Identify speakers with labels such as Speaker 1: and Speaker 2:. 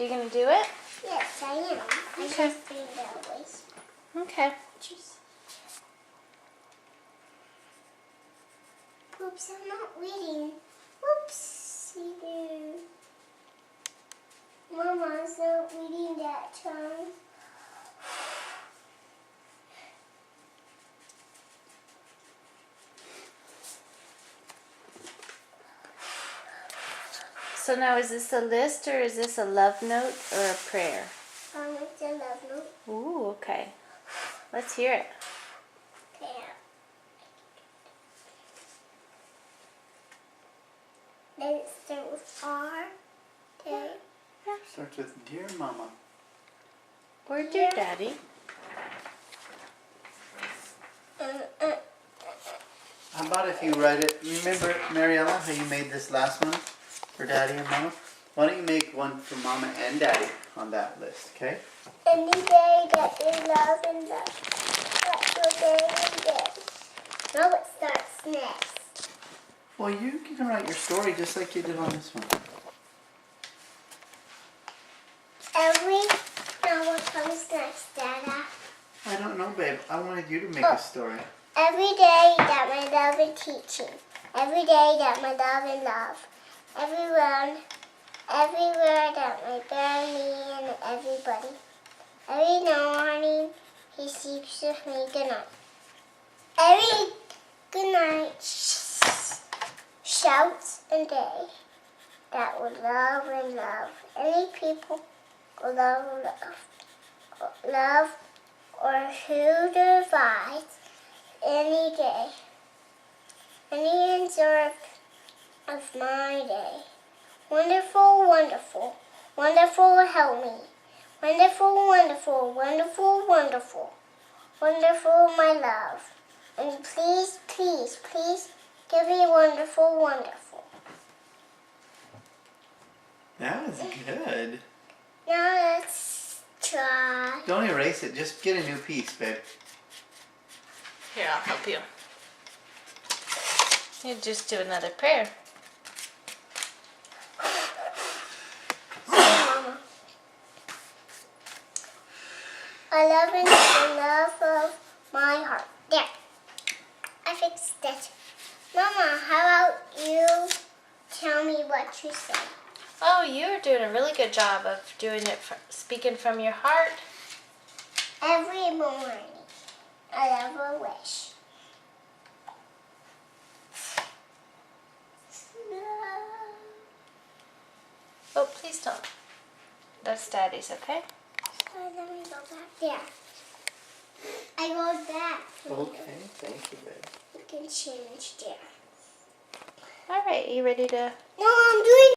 Speaker 1: You gonna do it?
Speaker 2: Yes, I am. I
Speaker 1: Okay.
Speaker 2: just think that always.
Speaker 1: Okay.
Speaker 2: Just. Oops, I'm not reading. Whoopsie. Mama's not reading that time.
Speaker 1: So now, is this a list or is this a love note or a prayer?
Speaker 2: It's a love note.
Speaker 1: Ooh, okay. Let's hear it.
Speaker 2: Okay. Then it starts with R. Okay.
Speaker 3: Starts with Dear Mama.
Speaker 1: Or dear Daddy.
Speaker 3: How about if you write it? Remember, Mariella, how you made this last one for Daddy and Mama? Why don't you make one for Mama and Daddy on that list, okay?
Speaker 2: Any day that you love and love. That's your day and day. Now what starts next?
Speaker 3: Well, you can write your story just like you did on this one.
Speaker 2: Now what comes next, Dada?
Speaker 3: I don't know, babe. I wanted you to make a story.
Speaker 2: Every day that my love and teaching. Every day that my love and love. Everywhere that my bear me and everybody. Every morning he sleeps with me. Good night. Every good night shouts and day that would love and love. Any people will love and love. Love or who divides any day. Any answer of my day. Wonderful, wonderful, wonderful, help me. Wonderful, wonderful, wonderful, wonderful, wonderful, my love. And please, please, please give me wonderful, wonderful.
Speaker 3: That was good.
Speaker 2: Now let's try.
Speaker 3: Don't erase it. Just get a new piece, babe.
Speaker 1: Here, I'll help you. You just do another prayer.
Speaker 2: Mama. I love and the love of my heart. There. I fixed it. Mama, how about you tell me what you said?
Speaker 1: Oh, you're doing a really good job of doing it, speaking from your heart.
Speaker 2: Every morning, I have a wish.
Speaker 1: Oh, please don't. That's Daddy's, okay?
Speaker 2: Let me go back there. I go back.
Speaker 3: Okay, thank you, babe.
Speaker 2: You can change there.
Speaker 1: All right, you ready to...
Speaker 2: No, I'm doing